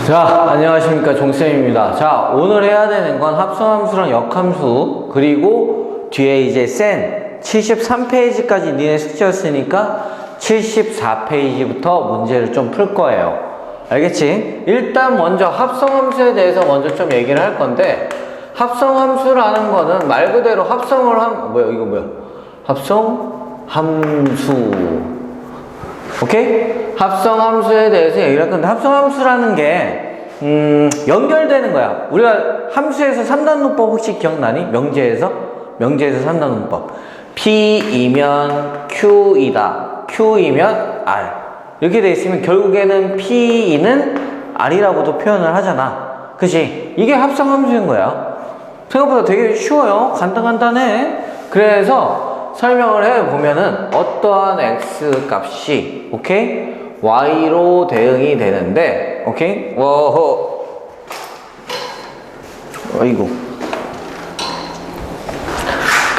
자, 안녕하십니까, 종쌤입니다. 자, 오늘 해야 되는 건 합성함수랑 역함수, 그리고 뒤에 이제 센 73페이지까지 니네 숙제였으니까 74페이지부터 문제를 좀 풀 거예요. 알겠지? 일단 먼저 합성함수에 대해서 먼저 좀 얘기를 할 건데, 합성함수라는 거는 말 그대로 합성을 합성함수. 오케이? 합성함수에 대해서 얘기를 할 건데, 합성함수라는 게 연결되는 거야. 우리가 함수에서 3단원법 혹시 기억나니? 명제에서 3단원법. P이면 Q이다, Q이면 R 이렇게 돼 있으면 결국에는 P는 R이라고도 표현을 하잖아. 그치? 이게 합성함수인 거야. 생각보다 되게 쉬워요. 간단해. 그래서 설명을 해보면은 어떠한 X 값이 오케이? Y로 대응이 되는데 오케이? 어이구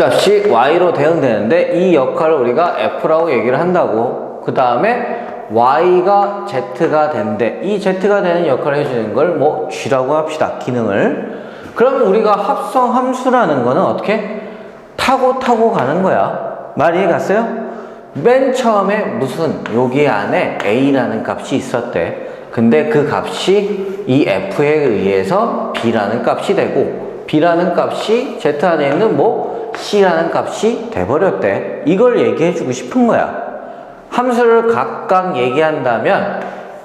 값이 Y로 대응되는데 이 역할을 우리가 F라고 얘기를 한다고. 그 다음에 Y가 Z가 된대. 이 Z가 되는 역할을 해주는 걸 뭐 G라고 합시다. 기능을. 그러면 우리가 합성함수라는 거는 어떻게? 타고 가는 거야. 말 이해 갔어요? 맨 처음에 무슨 여기 안에 A라는 값이 있었대. 근데 그 값이 이 F에 의해서 B라는 값이 되고 B라는 값이 Z 안에 있는 뭐 C라는 값이 돼버렸대. 이걸 얘기해주고 싶은 거야. 함수를 각각 얘기한다면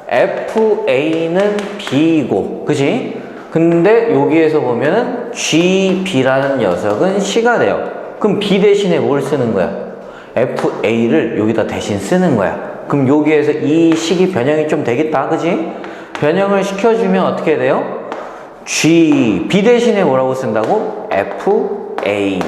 FA는 B이고 그치? 근데 여기에서 보면은 GB라는 녀석은 C가 돼요. 그럼 B 대신에 뭘 쓰는 거야? FA를 여기다 대신 쓰는 거야. 그럼 여기에서 이 식이 변형이 좀 되겠다, 그지? 변형을 시켜주면 어떻게 돼요? B 대신에 뭐라고 쓴다고? FA.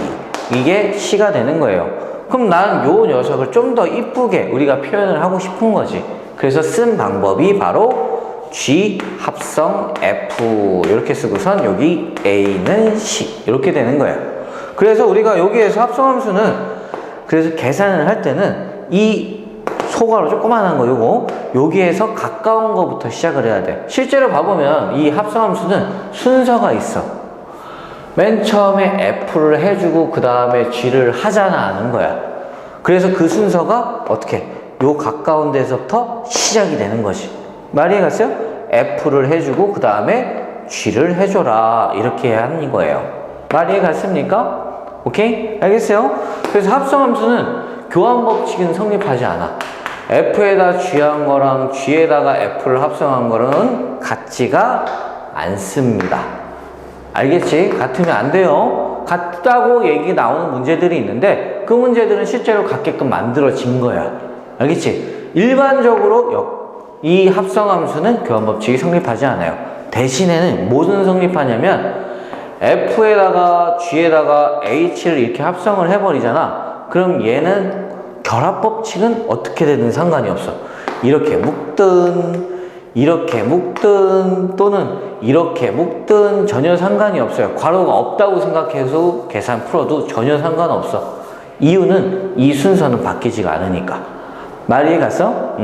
이게 C가 되는 거예요. 그럼 난 요 녀석을 좀 더 이쁘게 우리가 표현을 하고 싶은 거지. 그래서 쓴 방법이 바로 G 합성 F 이렇게 쓰고선 여기 A는 C 이렇게 되는 거예요. 그래서 우리가 여기에서 합성함수는 그래서 계산을 할 때는 이 소괄호 조그만한 거 요거 여기에서 가까운 거부터 시작을 해야 돼. 실제로 봐보면 이 합성함수는 순서가 있어. 맨 처음에 F를 해주고 그 다음에 G를 하잖아 하는 거야. 그래서 그 순서가 어떻게? 요 가까운 데서부터 시작이 되는 거지. 말 이해 갔어요? F를 해주고 그 다음에 G를 해줘라 이렇게 하는 거예요. 말 이해 갔습니까? 오케이? 알겠어요? 그래서 합성함수는 교환법칙은 성립하지 않아. F에다 G한 거랑 G에다가 F를 합성한 거는 같지가 않습니다. 알겠지? 같으면 안 돼요. 같다고 얘기 나오는 문제들이 있는데 그 문제들은 실제로 같게끔 만들어진 거야. 알겠지? 일반적으로 이 합성함수는 교환법칙이 성립하지 않아요. 대신에는 뭐는 성립하냐면 F에다가 G에다가 H를 이렇게 합성을 해버리잖아. 그럼 얘는 결합법칙은 어떻게 되든 상관이 없어. 이렇게 묶든 이렇게 묶든 또는 이렇게 묶든 전혀 상관이 없어요. 괄호가 없다고 생각해서 계산 풀어도 전혀 상관없어. 이유는 이 순서는 바뀌지가 않으니까. 말 이해 갔어?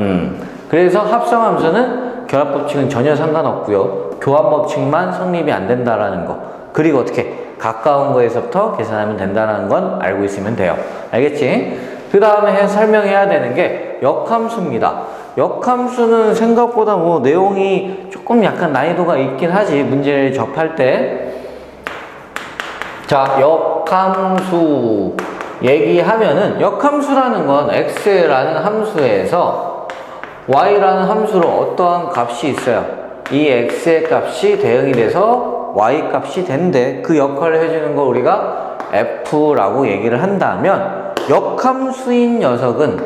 그래서 합성함수는 결합법칙은 전혀 상관없고요. 교환법칙만 성립이 안 된다라는 거. 그리고 어떻게 가까운 거에서부터 계산하면 된다는 건 알고 있으면 돼요. 알겠지? 그 다음에 설명해야 되는 게 역함수입니다. 역함수는 생각보다 뭐 내용이 조금 약간 난이도가 있긴 하지. 문제를 접할 때. 자, 역함수 얘기하면은 역함수라는 건 x라는 함수에서 y라는 함수로 어떠한 값이 있어요. 이 x의 값이 대응이 돼서 y 값이 된대. 그 역할을 해주는 걸 우리가 f라고 얘기를 한다면 역함수인 녀석은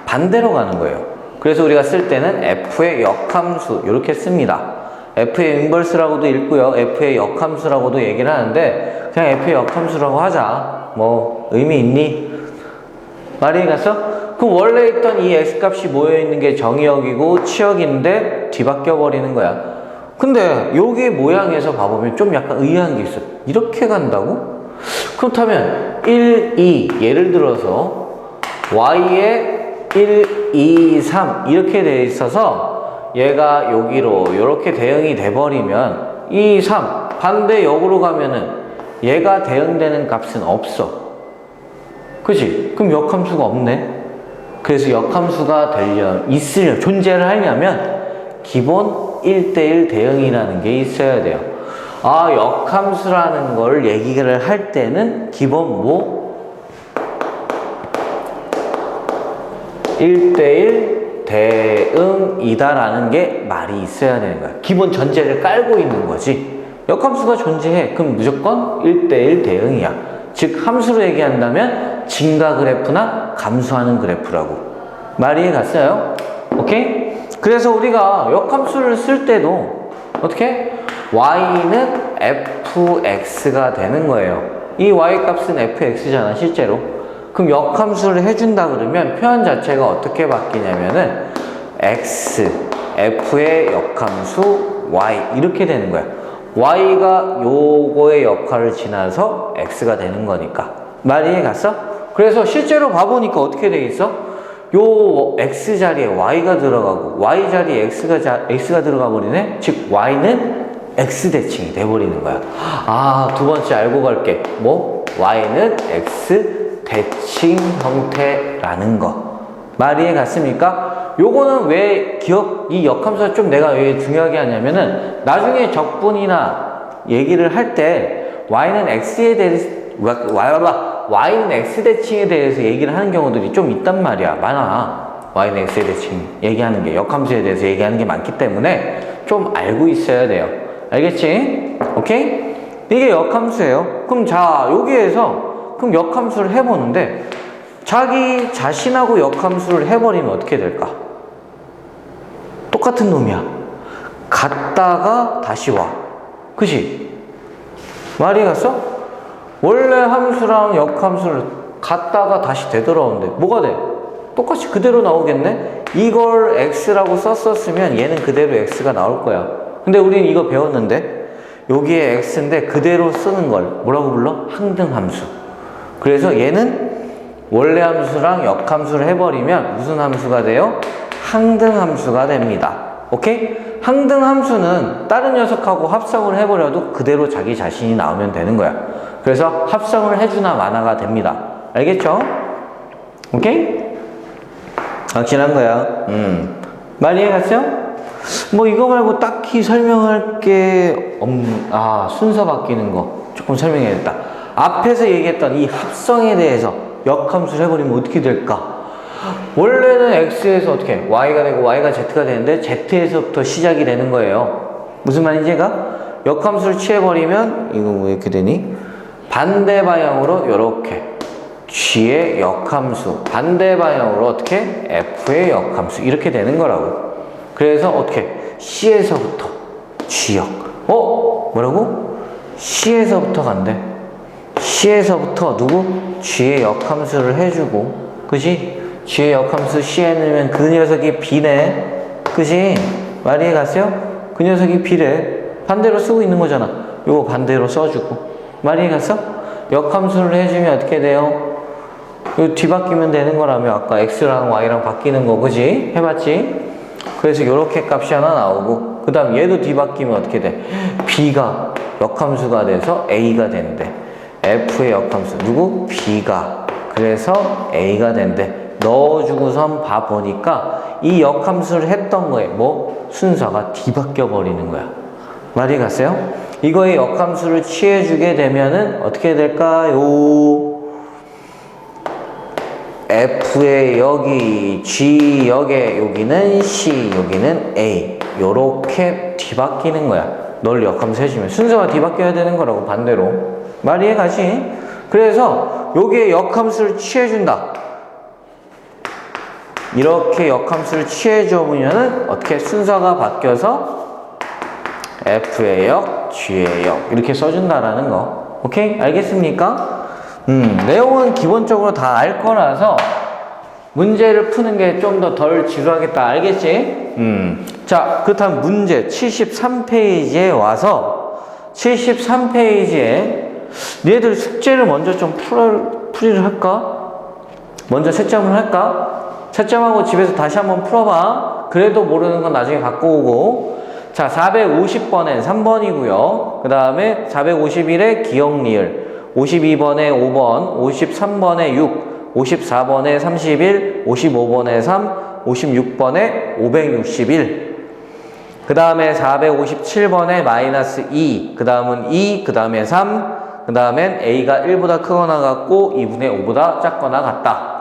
반대로 가는 거예요. 그래서 우리가 쓸 때는 f의 역함수 이렇게 씁니다. f의 인버스라고도 읽고요. f의 역함수라고도 얘기를 하는데 그냥 f의 역함수라고 하자. 뭐 의미 있니? 말이 갔어? 그럼 원래 있던 이 x값이 모여있는 게 정의역이고 치역인데 뒤바뀌어 버리는 거야. 근데 여기 모양에서 봐보면 좀 약간 의아한 게 있어. 이렇게 간다고? 그렇다면 1, 2 예를 들어서 y에 1, 2, 3 이렇게 돼 있어서 얘가 여기로 이렇게 대응이 돼버리면 이 3 반대 역으로 가면은 얘가 대응되는 값은 없어. 그치? 그럼 역함수가 없네. 그래서 역함수가 존재를 하려면 기본 1대1 대응이라는 게 있어야 돼요. 아, 역함수라는 걸 얘기를 할 때는 기본 1대1 대응이다라는 게 말이 있어야 되는 거야. 기본 전제를 깔고 있는 거지. 역함수가 존재해. 그럼 무조건 1대1 대응이야. 즉 함수로 얘기한다면 증가 그래프나 감소하는 그래프라고. 말이 이해 갔어요? 오케이? 그래서 우리가 역함수를 쓸 때도 어떻게? y는 fx가 되는 거예요. 이 y 값은 fx잖아 실제로. 그럼 역함수를 해준다 그러면 표현 자체가 어떻게 바뀌냐면은 x, f의 역함수 y 이렇게 되는 거야. y가 요거의 역할을 지나서 x가 되는 거니까. 말이 이해 갔어? 그래서 실제로 봐보니까 어떻게 돼 있어? 요 x 자리에 y가 들어가고 y 자리에 x가 들어가 버리네? 즉 y는 x 대칭이 돼버리는 거야. 아, 두 번째 알고 갈게. 뭐? y는 x 대칭 형태라는 거. 말이 이해 갔습니까? 요거는 왜 이 역함수가 좀 내가 왜 중요하게 하냐면은 나중에 적분이나 얘기를 할 때 y는 x에 대해서 y는 x 대칭에 대해서 얘기를 하는 경우들이 좀 있단 말이야. 많아. y는 x 대칭 얘기하는 게 역함수에 대해서 얘기하는 게 많기 때문에 좀 알고 있어야 돼요. 알겠지? 오케이? 이게 역함수예요. 그럼 자, 여기에서 그럼 역함수를 해보는데 자기 자신하고 역함수를 해버리면 어떻게 될까? 똑같은 놈이야. 갔다가 다시 와. 그치? 말이 갔어? 원래 함수랑 역함수를 갔다가 다시 되돌아오는데 뭐가 돼? 똑같이 그대로 나오겠네? 이걸 x라고 썼었으면 얘는 그대로 x가 나올 거야. 근데 우리는 이거 배웠는데 여기에 x인데 그대로 쓰는 걸 뭐라고 불러? 항등함수. 그래서 얘는 원래 함수랑 역함수를 해버리면 무슨 함수가 돼요? 항등함수가 됩니다. 오케이? 항등함수는 다른 녀석하고 합성을 해버려도 그대로 자기 자신이 나오면 되는 거야. 그래서 합성을 해주나 마나가 됩니다. 알겠죠? 오케이? 확실한 거야. 말 이해 갔어요? 뭐 이거 말고 딱히 설명할 게 순서 바뀌는 거 조금 설명해야겠다. 앞에서 얘기했던 이 합성에 대해서 역함수를 해버리면 어떻게 될까? 원래는 x에서 어떻게 y가 되고 y가 z가 되는데 z에서부터 시작이 되는 거예요. 무슨 말인지 얘가? 역함수를 취해버리면 이거 뭐 이렇게 되니? 반대 방향으로 이렇게 g의 역함수 반대 방향으로 어떻게? f의 역함수 이렇게 되는 거라고. 그래서 어떻게? c에서부터 g역 뭐라고? c에서부터 간대. c에서부터 누구? g의 역함수를 해주고 그지? g의 역함수 c에 넣으면 그 녀석이 b네. 그지? 말이 이해 갔어요? 그 녀석이 b래. 반대로 쓰고 있는 거잖아. 요거 반대로 써주고. 말이 이해 갔어? 역함수를 해주면 어떻게 돼요? 요 뒤바뀌면 되는 거라며. 아까 x랑 y랑 바뀌는 거 그지? 해봤지? 그래서 요렇게 값이 하나 나오고 그 다음 얘도 뒤바뀌면 어떻게 돼? b가 역함수가 돼서 a가 된대. f의 역함수 누구? b가 그래서 a가 된대. 넣어주고선 봐보니까 이 역함수를 했던 거에 뭐? 순서가 뒤바뀌어 버리는 거야. 말이 갔어요? 이거의 역함수를 취해주게 되면은 어떻게 될까요? f의 여기 g 역에 여기는 c 여기는 a 요렇게 뒤바뀌는 거야. 널 역함수 해주면 순서가 뒤바뀌어야 되는 거라고 반대로. 말이 이해 가지? 그래서 여기에 역함수를 취해준다. 이렇게 역함수를 취해주면은 어떻게 순서가 바뀌어서 f의 역, g의 역 이렇게 써준다라는 거. 오케이? 알겠습니까? 내용은 기본적으로 다 알 거라서 문제를 푸는 게 좀 더 덜 지루하겠다. 알겠지? 자, 그렇다면 문제 73페이지에 와서 73페이지에 니네들 숙제를 먼저 좀 풀이를 할까? 먼저 채점을 할까? 채점하고 집에서 다시 한번 풀어봐. 그래도 모르는 건 나중에 바꿔오고. 자, 450번엔 3번이고요. 그 다음에 451에 기억 리을, 52번에 5번, 53번에 6, 54번에 31, 55번에 3, 56번에 561. 그 다음에 457번에 마이너스 2, 그 다음은 2, 그 다음에 3, 그 다음엔 A가 1보다 크거나 같고 2분의 5보다 작거나 같다.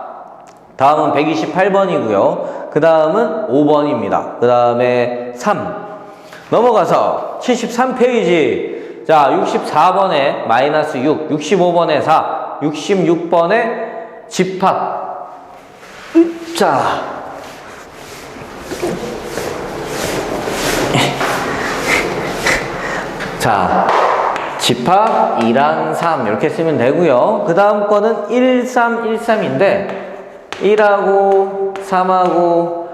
다음은 128번이고요. 그 다음은 5번입니다. 그 다음에 3. 넘어가서 73페이지. 자, 64번에 마이너스 6, 65번에 4, 66번에 집합. 자, 집합 2랑 3 이렇게 쓰면 되고요. 그 다음 거는 1, 3, 1, 3인데 1하고 3하고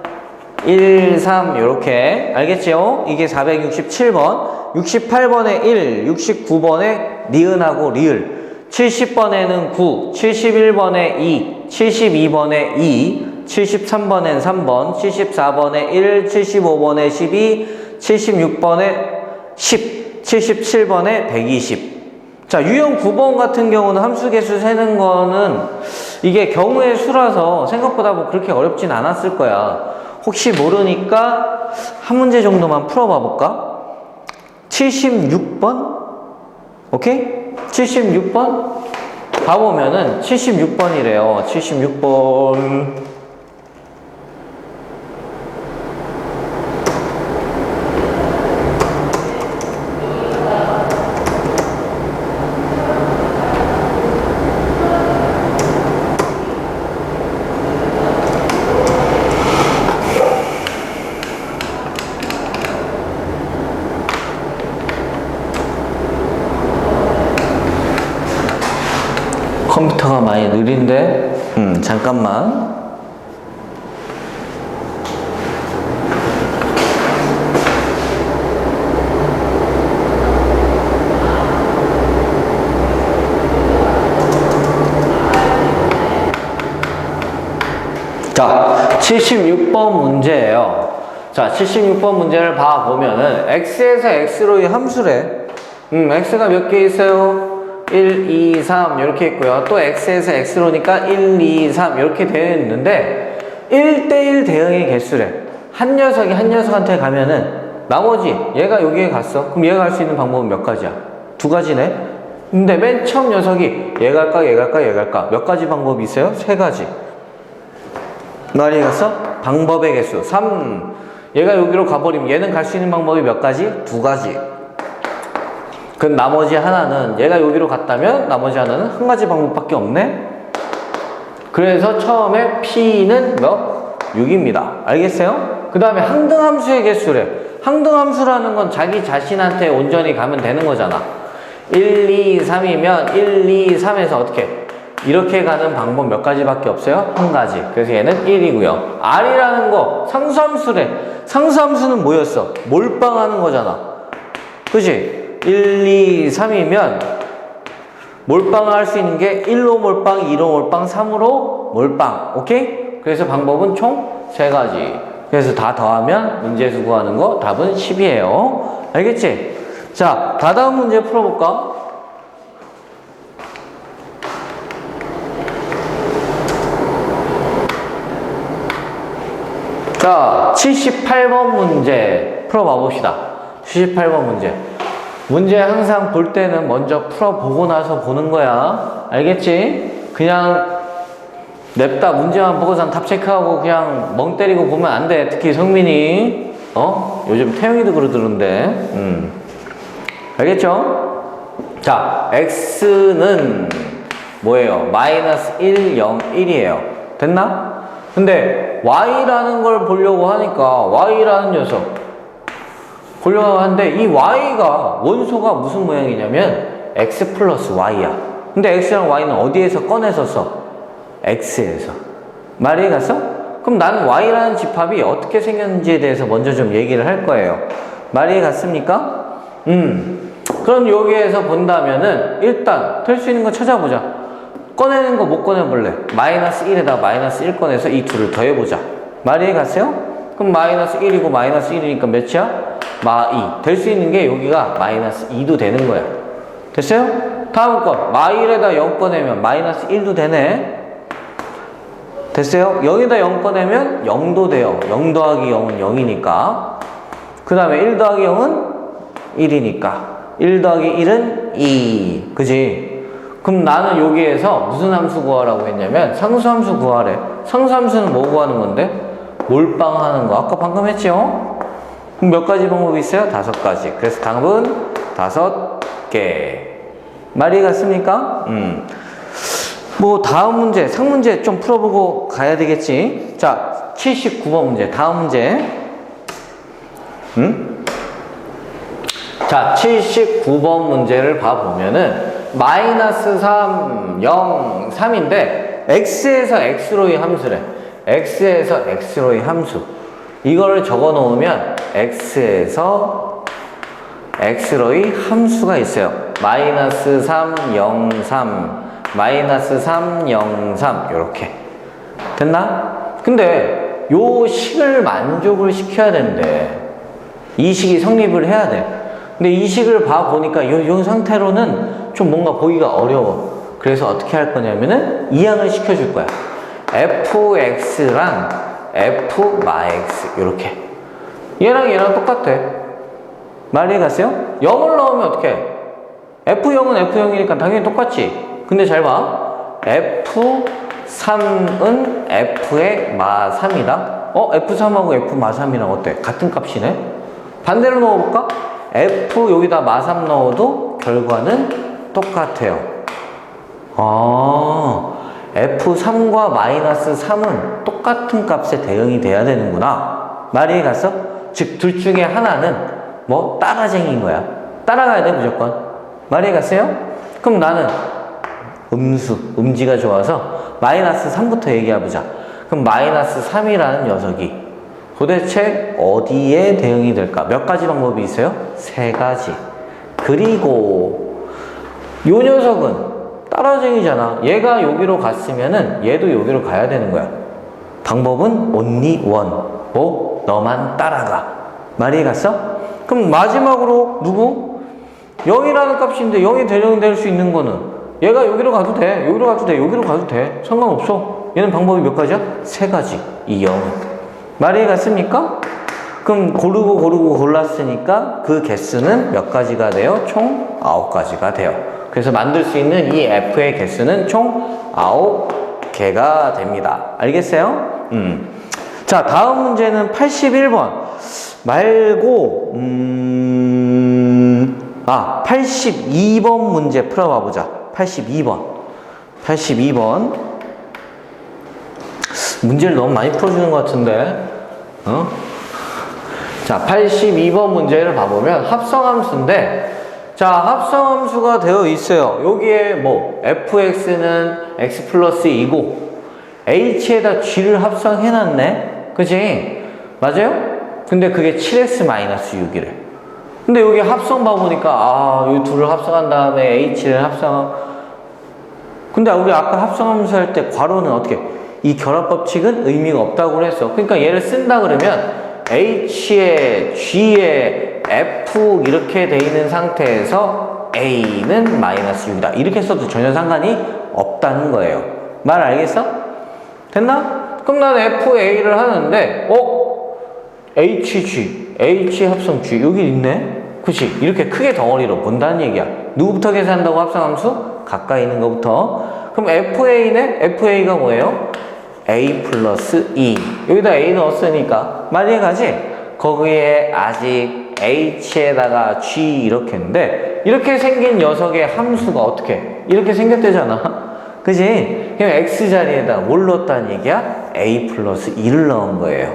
1, 3 이렇게 알겠죠? 이게 467번, 68번에 1, 69번에 니은하고 리을, 70번에는 9, 71번에 2, 72번에 2, 73번엔 3번, 74번에 1, 75번에 12, 76번에 10, 77번에 120. 자, 유형 9번 같은 경우는 함수 개수 세는 거는 이게 경우의 수라서 생각보다 뭐 그렇게 어렵진 않았을 거야. 혹시 모르니까 한 문제 정도만 풀어봐 볼까? 76번? 오케이? 76번? 봐보면은 76번이래요. 76번. 컴퓨터가 많이 느린데 잠깐만. 자, 76번 문제예요. 자, 76번 문제를 봐보면은 x에서 x로의 함수래. x가 몇 개 있어요? 1, 2, 3 이렇게 있고요. 또 x에서 x로니까 1, 2, 3 이렇게 되어 있는데 1대1 대응의 개수래. 한 녀석이 한 녀석한테 가면은 나머지 얘가 여기에 갔어. 그럼 얘가 갈 수 있는 방법은 몇 가지야? 두 가지네. 근데 맨 처음 녀석이 얘 갈까 얘 갈까 얘 갈까 몇 가지 방법이 있어요? 세 가지. 말이 갔어? 방법의 개수 3. 얘가 여기로 가버리면 얘는 갈 수 있는 방법이 몇 가지? 두 가지. 그럼 나머지 하나는 얘가 여기로 갔다면 나머지 하나는 한 가지 방법밖에 없네. 그래서 처음에 P는 몇? 6입니다. 알겠어요? 그 다음에 항등함수의 개수래. 항등함수라는 건 자기 자신한테 온전히 가면 되는 거잖아. 1, 2, 3이면 1, 2, 3에서 어떻게? 이렇게 가는 방법 몇 가지밖에 없어요? 한 가지. 그래서 얘는 1이고요. R이라는 거 상수함수래. 상수함수는 뭐였어? 몰빵하는 거잖아. 그치? 1, 2, 3이면 몰빵을 할 수 있는 게 1로 몰빵, 2로 몰빵, 3으로 몰빵. 오케이? 그래서 방법은 총 3가지. 그래서 다 더하면 문제에서 구하는 거 답은 10이에요. 알겠지? 자, 다다음 문제 풀어볼까? 자, 78번 문제 풀어봐 봅시다. 78번 문제. 문제 항상 볼 때는 먼저 풀어보고 나서 보는 거야. 알겠지? 그냥 냅다 문제만 보고선 답 체크하고 그냥 멍 때리고 보면 안 돼. 특히 성민이. 요즘 태영이도 그러더던데. 알겠죠? 자, x는 뭐예요? 마이너스 1, 0, 1이에요. 됐나? 근데 y라는 걸 보려고 하니까 y라는 녀석 보려고 하는데 이 y가 원소가 무슨 모양이냐면 x 플러스 y야. 근데 x랑 y는 어디에서 꺼내서 써? x에서. 말이 갔어? 그럼 나는 y라는 집합이 어떻게 생겼는지에 대해서 먼저 좀 얘기를 할 거예요. 말이 갔습니까? 그럼 여기에서 본다면은 일단 될 수 있는 거 찾아보자. 꺼내는 거 못 꺼내볼래? 마이너스 1에다 마이너스 1 꺼내서 이 둘을 더해보자. 말이 갔어요? 그럼 마이너스 1이고 마이너스 1이니까 몇이야? 마2. 될 수 있는 게 여기가 마이너스 2도 되는 거야. 됐어요? 다음 거. 마1에다 0 꺼내면 마이너스 1도 되네. 됐어요? 0에다 0 꺼내면 0도 돼요. 0 더하기 0은 0이니까. 그 다음에 1 더하기 0은 1이니까. 1 더하기 1은 2. 그지? 그럼 나는 여기에서 무슨 함수 구하라고 했냐면 상수함수 구하래. 상수함수는 뭐 구하는 건데? 몰빵하는 거. 아까 방금 했죠? 그럼 몇 가지 방법이 있어요? 5가지. 그래서 답은 5개. 말이 갔습니까? 뭐 다음 문제, 상문제 좀 풀어보고 가야 되겠지. 자, 79번 문제. 다음 문제. 자, 79번 문제를 봐보면은 마이너스 3, 0, 3인데 x에서 x로의 함수래. x에서 x로의 함수. 이거를 적어 놓으면 x에서 x로의 함수가 있어요. 마이너스 3, 0, 3, 마이너스 3, 0, 3 이렇게 됐나? 근데 요 식을 만족을 시켜야 되는데 이 식이 성립을 해야 돼. 근데 이 식을 봐보니까 요 상태로는 좀 뭔가 보기가 어려워. 그래서 어떻게 할 거냐면은 이항을 시켜줄 거야. fx랑 f 마x 이렇게. 얘랑 똑같아. 말이 갔어요? 0을 넣으면 어떻게 해? f0은 f0이니까 당연히 똑같지. 근데 잘 봐. f3은 f의 마3이다. f3하고 f 마3이랑 어때? 같은 값이네? 반대로 넣어볼까? f 여기다 마3 넣어도 결과는 똑같아요. f3과 마이너스 3은 똑같은 값에 대응이 돼야 되는구나. 말이 갔어? 즉, 둘 중에 하나는 뭐 따라쟁이인 거야. 따라가야 돼, 무조건. 말이 갔어요? 그럼 나는 음지가 좋아서 마이너스 3부터 얘기해보자. 그럼 마이너스 3이라는 녀석이 도대체 어디에 대응이 될까? 몇 가지 방법이 있어요? 3가지. 그리고 요 녀석은 따라쟁이잖아. 얘가 여기로 갔으면은 얘도 여기로 가야 되는 거야. 방법은 only one. 뭐? 너만 따라가. 말이 갔어? 그럼 마지막으로 누구? 0이라는 값인데 0이 대응될 수 있는 거는 얘가 여기로 가도 돼. 여기로 가도 돼. 여기로 가도 돼. 상관없어. 얘는 방법이 몇 가지야? 3가지. 이 0은. 말이 갔습니까? 그럼 고르고 골랐으니까 그 개수는 몇 가지가 돼요? 총 9가지가 돼요. 그래서 만들 수 있는 이 f의 개수는 총 9개가 됩니다. 알겠어요? 자, 다음 문제는 81번 말고 82번 문제 풀어봐 보자. 82번 문제를 너무 많이 풀어주는 것 같은데 자, 82번 문제를 봐보면 합성함수인데 자, 합성함수가 되어 있어요. 여기에 뭐 fx는 x 플러스 2고 h에다 g를 합성해놨네. 그치? 맞아요? 근데 그게 7x 마이너스 6이래. 근데 여기 합성 봐보니까 이 둘을 합성한 다음에 h를 근데 우리 아까 합성함수 할 때 괄호는 어떻게 이 결합법칙은 의미가 없다고 그랬어. 그러니까 얘를 쓴다 그러면 h에 g에 f 이렇게 돼 있는 상태에서 a는 마이너스 6이다 이렇게 써도 전혀 상관이 없다는 거예요. 말 알겠어? 됐나? 그럼 난 fa를 하는데 hg h 합성 g 여기 있네. 그치? 이렇게 크게 덩어리로 본다는 얘기야. 누구부터 계산한다고 합성함수? 가까이 있는 것부터. 그럼 fa네? fa가 뭐예요? a 플러스 2 여기다 a 넣었으니까 많이 가지? 거기에 아직 h에다가 g 이렇게 했는데 이렇게 생긴 녀석의 함수가 어떻게 이렇게 생겼대잖아. 그지? 그럼 x자리에다가 뭘 넣었다는 얘기야? a 플러스 2를 넣은 거예요.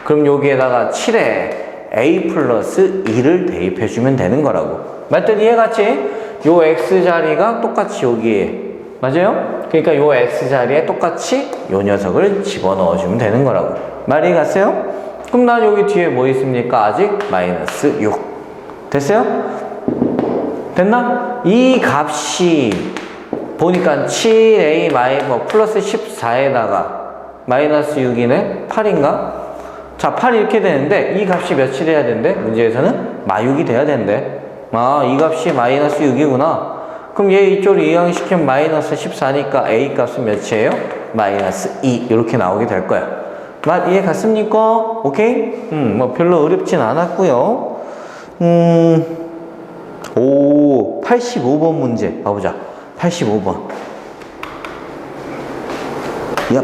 그럼 여기에다가 7에 a 플러스 2를 대입해주면 되는 거라고. 맞더니 이해갔지? 요 x자리가 똑같이 여기에 맞아요? 그러니까 요 x자리에 똑같이 요 녀석을 집어넣어주면 되는 거라고. 말이 갔어요? 그럼 난 여기 뒤에 뭐 있습니까? 아직 마이너스 6 됐어요? 됐나? 이 값이 보니까 7a 플러스 14에다가 마이너스 6이네? 8인가? 자, 8이 이렇게 되는데 이 값이 몇이 돼야 된대? 문제에서는 -6이 돼야 된대. 아, 이 값이 -6이구나. 그럼 얘 이쪽으로 이항시키면 -14니까 a 값은 몇이에요? -2 이렇게 나오게 될 거야. 맛 이해 갔습니까? 오케이? 뭐 별로 어렵진 않았고요. 85번 문제 봐보자. 85번. 야,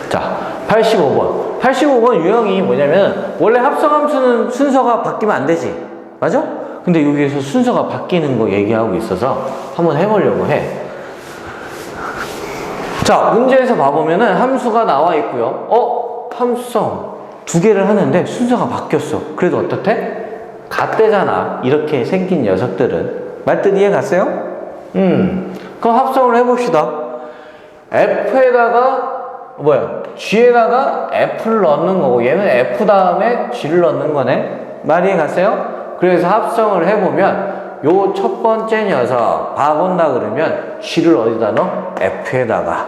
자, 85번. 85번 유형이 뭐냐면 원래 합성함수는 순서가 바뀌면 안 되지. 맞아? 근데 여기에서 순서가 바뀌는 거 얘기하고 있어서 한번 해보려고 해. 자, 문제에서 봐보면은 함수가 나와 있고요. 함수성 두 개를 하는데 순서가 바뀌었어. 그래도 어떻대? 같대잖아. 이렇게 생긴 녀석들은. 말뜻 이해 갔어요? 그럼 합성을 해봅시다. F에다가 G에다가 F를 넣는 거고 얘는 F 다음에 G를 넣는 거네. 말 이해 갔어요? 그래서 합성을 해보면 요 첫 번째 녀석 봐본다 그러면 G를 어디다 넣어? F에다가.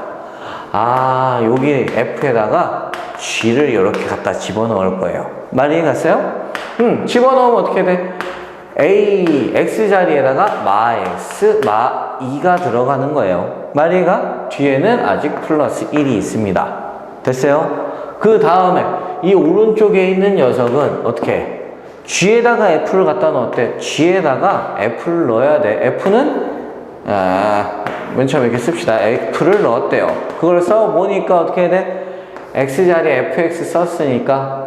아, 여기 F에다가 G를 이렇게 갖다 집어넣을 거예요. 말 이해 갔어요? 집어넣으면 어떻게 돼? A, X 자리에다가 마X, 마2가 들어가는 거예요. 말 이해가? 뒤에는 아직 플러스 1이 있습니다. 됐어요? 그 다음에 이 오른쪽에 있는 녀석은 어떻게 해? G에다가 F를 갖다 넣었대. G에다가 F를 넣어야 돼. F는 맨 처음에 이렇게 씁시다. F를 넣었대요. 그걸 써보니까 어떻게 해야 돼? X자리에 FX 썼으니까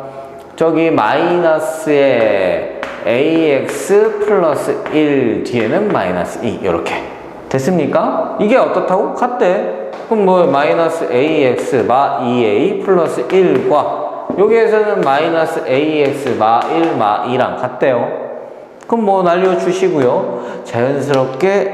저기 마이너스에 AX 플러스 1 뒤에는 마이너스 2 이렇게 됐습니까? 이게 어떻다고? 같대. 그럼 뭐 마이너스 AX 마 2A 플러스 1과 여기에서는 마이너스 AX 마 1 마 2랑 같대요. 그럼 뭐 날려주시고요. 자연스럽게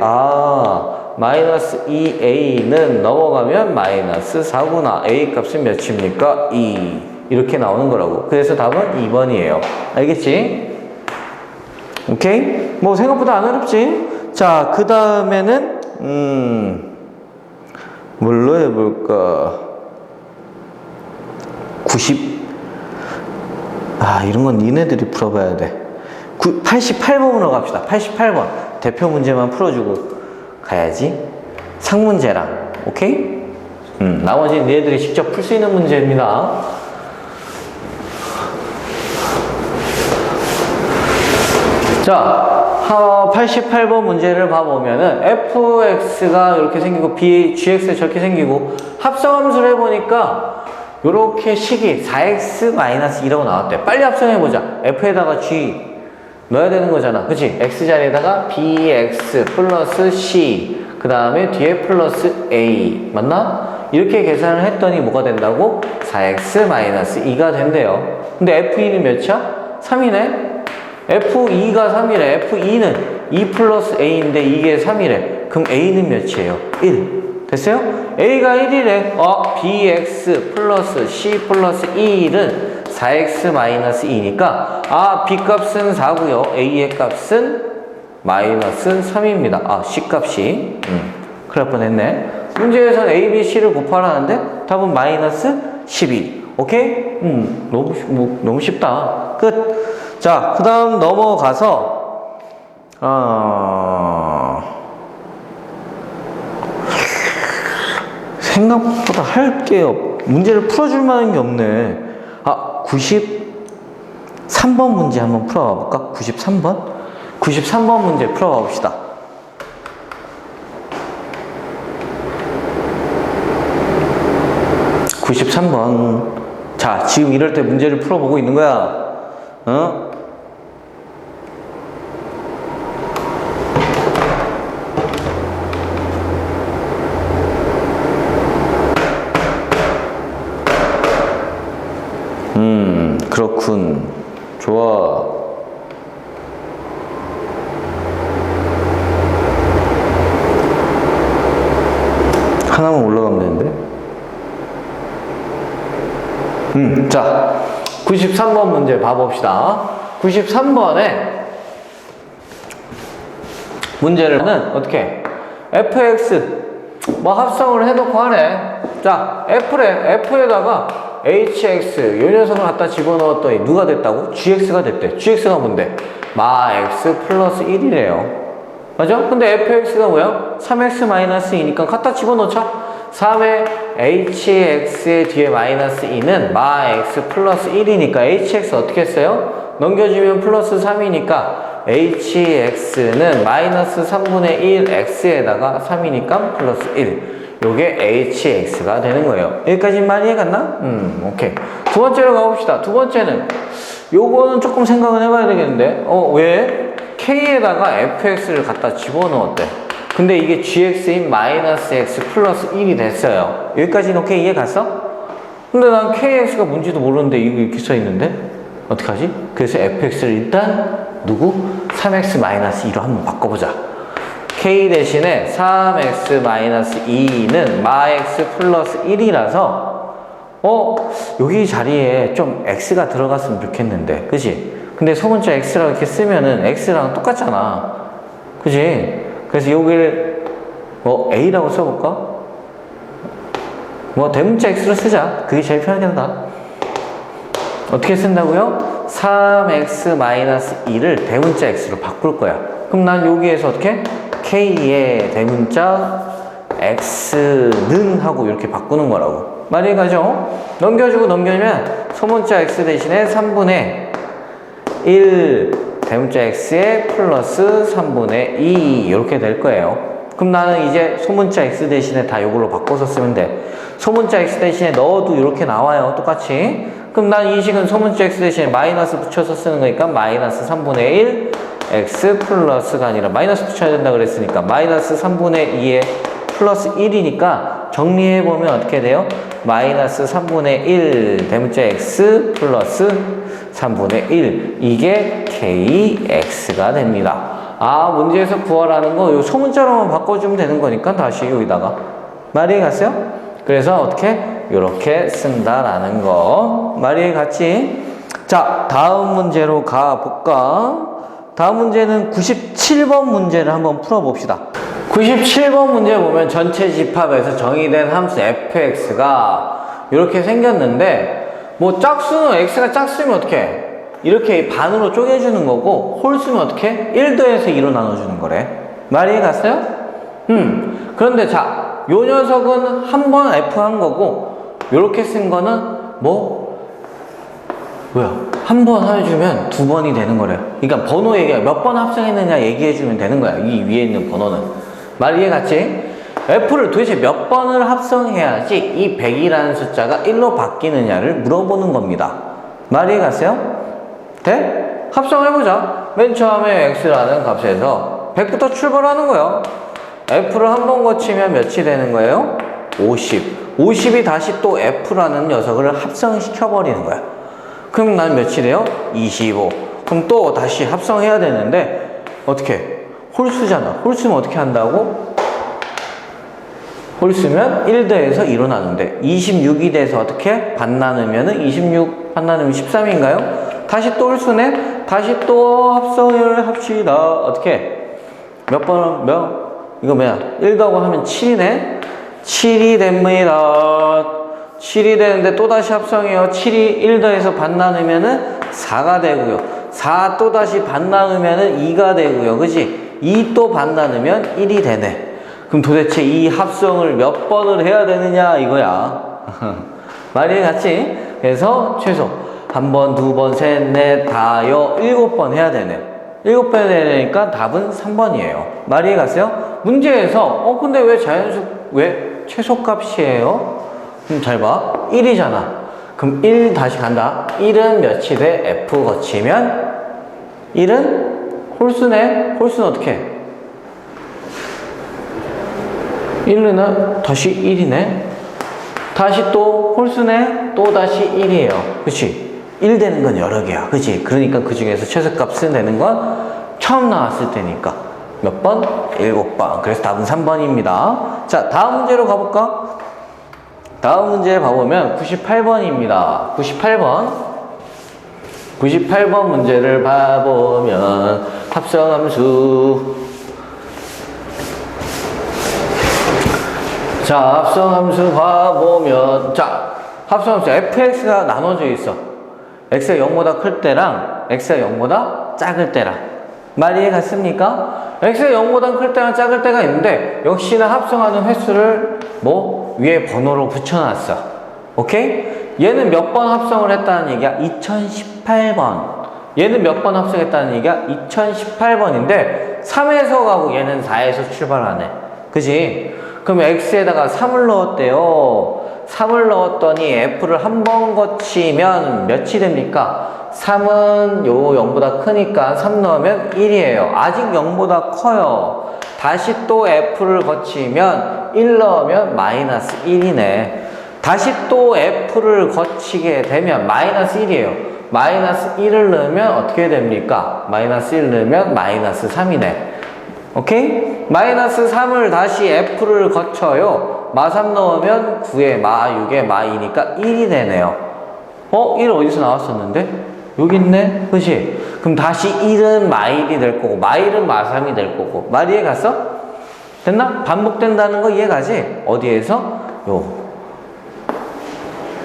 마이너스 2a는 넘어가면 마이너스 4구나. a 값은 몇입니까? 2. 이렇게 나오는 거라고. 그래서 답은 2번이에요. 알겠지? 오케이? 뭐 생각보다 안 어렵지? 자, 그 다음에는 뭘로 해볼까? 90. 이런 건 니네들이 풀어봐야 돼. 88번으로 갑시다. 88번. 대표 문제만 풀어주고 가야지. 상문제랑. 오케이? 나머지는 니네들이 직접 풀 수 있는 문제입니다. 자, 88번 문제를 봐보면은 fx가 이렇게 생기고 gx가 저렇게 생기고 합성함수를 해보니까 요렇게 식이 4x-2라고 나왔대. 빨리 합성해보자. f에다가 g 넣어야 되는 거잖아. 그치? x자리에다가 bx 플러스 c 그 다음에 뒤에 플러스 a 맞나? 이렇게 계산을 했더니 뭐가 된다고? 4x-2가 된대요. 근데 f2는 몇이야? 3이네? f2가 3이래. f2는 2 플러스 a인데 이게 3이래. 그럼 a는 몇이에요? 1. 됐어요? a가 1이래. bx 플러스 c 플러스 1은 4x-2니까 b 값은 4고요. a의 값은 마이너스 3입니다. c 값이 큰일 날 뻔했네. 문제에서는 a, b, c를 곱하라는데 답은 마이너스 12. 오케이? 너무 쉽다. 끝. 자, 그 다음 넘어가서 생각보다 할 게 문제를 풀어줄 만한 게 없네. 93번 문제 한번 풀어봐 볼까? 93번? 93번 문제 풀어봐 봅시다. 자, 지금 이럴 때 문제를 풀어보고 있는 거야. 그렇군. 좋아. 하나만 올라가면 되는데? 자, 93번 문제 봐봅시다. 93번에 문제는 어떻게? fx 뭐 합성을 해놓고 하네. 자, f에다가 hx 요 녀석을 갖다 집어넣었더니 누가 됐다고? gx가 됐대. gx가 뭔데? 마 x 플러스 1이래요. 맞아? 근데 fx가 뭐야? 3x-2니까 갖다 집어넣자. 3의 hx의 뒤에 마이너스 2는 마 x 플러스 1이니까 hx 어떻게 했어요? 넘겨주면 플러스 3이니까 hx는 마이너스 3분의 1 x에다가 3이니까 플러스 1. 요게 hx가 되는 거예요. 여기까지 말 이해갔나? 오케이. 두 번째로 가봅시다. 두 번째는 요거는 조금 생각을 해봐야 되겠는데 왜? k에다가 fx를 갖다 집어넣었대. 근데 이게 gx인 마이너스 x 플러스 1이 됐어요. 여기까지는 오케이 이해 갔어? 근데 난 kx가 뭔지도 모르는데 이거 이렇게 써있는데 어떡하지? 그래서 fx를 일단 누구? 3x-2로 한번 바꿔보자. k 대신에 3x-2는 마x 플러스 1이라서 여기 자리에 좀 x가 들어갔으면 좋겠는데 그치? 근데 소문자 x라고 이렇게 쓰면은 x랑 똑같잖아 그치? 그래서 여기를 a라고 써볼까? 대문자 x로 쓰자. 그게 제일 편하겠다. 어떻게 쓴다고요? 3x-2를 대문자 x로 바꿀 거야. 그럼 난 여기에서 어떻게? k의 대문자 x는 하고 이렇게 바꾸는 거라고. 말이 가죠? 넘겨주고 넘겨주면 소문자 x 대신에 3분의 1 대문자 x에 플러스 3분의 2 이렇게 될 거예요. 그럼 나는 이제 소문자 x 대신에 다 이걸로 바꿔서 쓰면 돼. 소문자 x 대신에 넣어도 이렇게 나와요. 똑같이. 그럼 난 이 식은 소문자 x 대신에 마이너스 붙여서 쓰는 거니까 마이너스 3분의 1 x 플러스가 아니라 마이너스 붙여야 된다 그랬으니까 마이너스 3분의 2에 플러스 1이니까 정리해보면 어떻게 돼요? 마이너스 3분의 1 대문자 x 플러스 3분의 1 이게 kx가 됩니다. 문제에서 구하라는 거 요 소문자로만 바꿔주면 되는 거니까 다시 여기다가 말이 갔어요? 그래서 어떻게? 요렇게 쓴다라는 거 말이 갔지? 자, 다음 문제로 가볼까? 다음 문제는 97번 문제를 한번 풀어봅시다. 97번 문제 보면 전체 집합에서 정의된 함수 fx가 이렇게 생겼는데 짝수는 x가 짝수면 어떻게? 이렇게 반으로 쪼개주는 거고 홀수면 어떻게? 1 더해서 2로 나눠주는 거래. 말이 갔어요? 그런데 자, 요 녀석은 한 번 f 한 거고 요렇게 쓴 거는 한 번 해주면 두 번이 되는 거래요. 그러니까 번호 얘기야. 몇 번 합성했느냐 얘기해주면 되는 거야. 이 위에 있는 번호는. 말 이해 갔지? f를 도대체 몇 번을 합성해야지 이 100이라는 숫자가 1로 바뀌느냐를 물어보는 겁니다. 말 이해 갔어요? 돼? 합성해보자. 맨 처음에 x라는 값에서 100부터 출발하는 거예요. f를 한 번 거치면 몇이 되는 거예요? 50. 50이 다시 또 f라는 녀석을 합성시켜버리는 거야. 그럼 난 몇이 돼요? 25. 그럼 또 다시 합성해야 되는데 어떻게? 홀수잖아. 홀수면 어떻게 한다고? 홀수면 1 더해서 2로 나눈대. 26이 돼서 어떻게? 반 나누면은 26 반 나누면 13인가요? 다시 또 홀수네? 다시 또 합성을 합시다. 어떻게? 이거 뭐야? 1 더하고 하면 7이네? 7이 됩니다. 7이 되는데 또다시 합성해요. 7이 1 더해서 반 나누면은 4가 되고요. 4 또다시 반 나누면은 2가 되고요. 그치? 2 또 반 나누면 1이 되네. 그럼 도대체 이 합성을 몇 번을 해야 되느냐 이거야. 말이 같지? 그래서 최소 1번, 2번, 3, 4, 5, 7번 해야 되네. 7번 해야 되니까 답은 3번이에요. 말이 갔어요? 문제에서 근데 왜 최소값이에요? 그럼 잘 봐. 1이잖아. 그럼 1 다시 간다. 1은 몇이 돼? F 거치면 1은 홀수네. 홀수는 어떻게 해? 1은 다시 1이네. 다시 또 홀수네. 또 다시 1이에요. 그치? 1 되는 건 여러 개야. 그치? 그러니까 그 중에서 최소값은 되는 건 처음 나왔을 때니까. 몇 번? 7번. 그래서 답은 3번입니다. 자, 다음 문제로 가볼까? 다음 문제 봐보면 98번입니다. 98번 문제를 봐보면 합성함수. 자, 합성함수 봐보면 합성함수 fx가 나눠져 있어. x가 0보다 클 때랑 x가 0보다 작을 때랑. 말 이해 갔습니까? x가 0보다 클 때랑 작을 때가 있는데 역시나 합성하는 횟수를 뭐 위에 번호로 붙여놨어. 오케이? 얘는 몇 번 합성을 했다는 얘기야? 2018번. 얘는 몇 번 합성했다는 얘기야? 2018번인데 3에서 가고 얘는 4에서 출발하네. 그지? 그럼 x에다가 3을 넣었대요. 3을 넣었더니 f를 한 번 거치면 몇이 됩니까? 3은 요 0보다 크니까 3 넣으면 1이에요. 아직 0보다 커요. 다시 또 f를 거치면 1 넣으면 마이너스 1이네. 다시 또 f를 거치게 되면 마이너스 1이에요. 마이너스 1을 넣으면 어떻게 됩니까? 마이너스 1 넣으면 마이너스 3이네. 오케이? 마이너스 3을 다시 f를 거쳐요. 마 3 넣으면 9에 마 6에 마 2니까 1이 되네요. 1 어디서 나왔었는데? 여기 있네? 그치? 그럼 다시 1은 마 1이 될 거고 마 1은 마 3이 될 거고. 말 이해 갔어? 됐나? 반복된다는 거 이해 가지? 어디에서?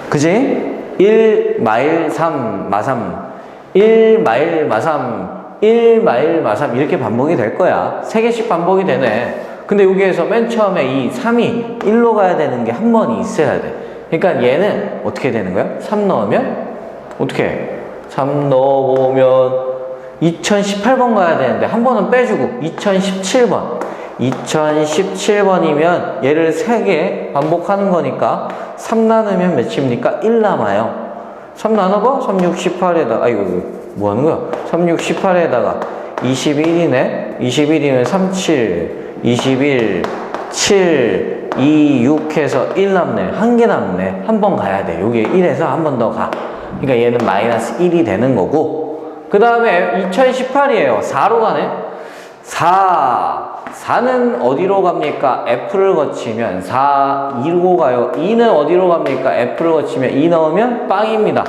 그지? 1 마일 3 마 3 1 마일 마 3 1 마일 마 3 이렇게 반복이 될 거야. 3개씩 반복이 되네. 근데 여기에서 맨 처음에 이 3이 1로 가야 되는 게 한 번이 있어야 돼. 그러니까 얘는 어떻게 되는 거야? 3 넣으면 어떻게 해? 3 넣어보면 2018번 가야 되는데 한 번은 빼주고 2017번 2017번이면 얘를 3개 반복하는 거니까 3 나누면 몇입니까? 1 남아요. 3 나눠봐? 3, 6, 18에다가 아이고 뭐 하는 거야? 3, 6, 18에다가 21이네? 21이면 3, 7 21 7 2, 6 해서 1 남네. 한 개 남네. 한 번 가야 돼. 여기 1에서 한 번 더 가. 그러니까 얘는 마이너스 1이 되는 거고 그 다음에 2018이에요. 4로 가네. 4는 어디로 갑니까? F를 거치면 4, 2로 가요. 2는 어디로 갑니까? F를 거치면 2 넣으면 빵입니다.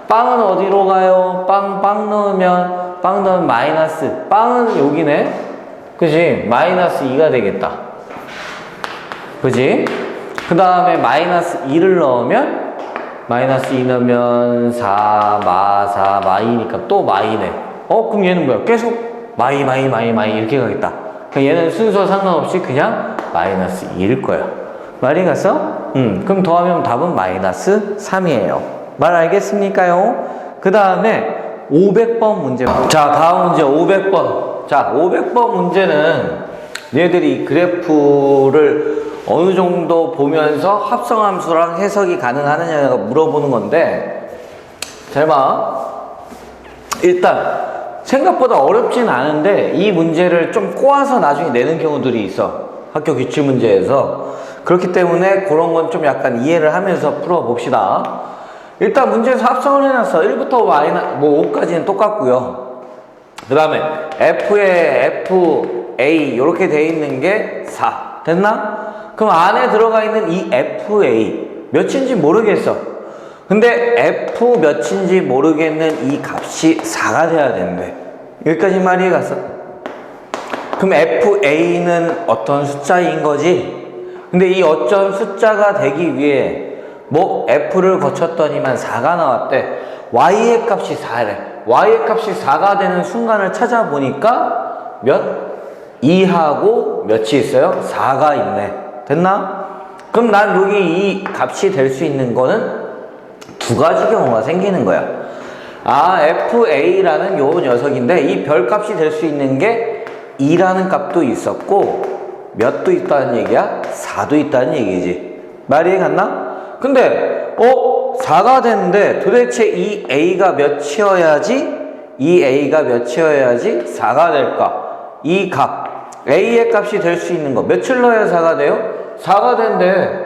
빵은 어디로 가요? 빵 넣으면 마이너스. 빵은 여기네. 그지? 마이너스 2가 되겠다. 그지? 그 다음에 마이너스 2를 넣으면 마이너스 2 넣으면 4, 마 2니까 또 마이네. 그럼 얘는 뭐야? 계속 마이 이렇게 가겠다. 얘는 순서 상관없이 그냥 마이너스 2일 거야. 말이 갔어? 그럼 더하면 답은 마이너스 3이에요. 말 알겠습니까요? 그 다음에 500번 문제. 자, 다음 문제 500번. 자, 500번 문제는 얘들이 그래프를 어느 정도 보면서 합성함수랑 해석이 가능하느냐가 물어보는 건데, 잘 봐. 일단 생각보다 어렵진 않은데 이 문제를 좀 꼬아서 나중에 내는 경우들이 있어. 학교 기출문제에서. 그렇기 때문에 그런 건 좀 약간 이해를 하면서 풀어봅시다. 일단 문제에서 합성을 해놨어. 1부터 5까지는 똑같고요. 그 다음에 F에 FA 이렇게 돼 있는 게 4. 됐나? 그럼 안에 들어가 있는 이 FA 몇인지 모르겠어. 근데 F 몇인지 모르겠는 이 값이 4가 돼야 되는데 여기까지 말이 갔어? 그럼 FA는 어떤 숫자인 거지? 근데 이 어떤 숫자가 되기 위해 뭐 F를 거쳤더니만 4가 나왔대. Y의 값이 4래. Y의 값이 4가 되는 순간을 찾아보니까 몇? 2하고 몇이 있어요? 4가 있네. 됐나? 그럼 난 여기 이 값이 될 수 있는 거는 두 가지 경우가 생기는 거야. FA라는 요 녀석인데 이 별값이 될 수 있는 게 2라는 값도 있었고 몇도 있다는 얘기야? 4도 있다는 얘기지. 말이 갔나? 근데 4가 됐는데 도대체 이 A가 몇이어야지 4가 될까? 이 값 A의 값이 될 수 있는 거 며칠 넣어야 4가 돼요? 4가 된대.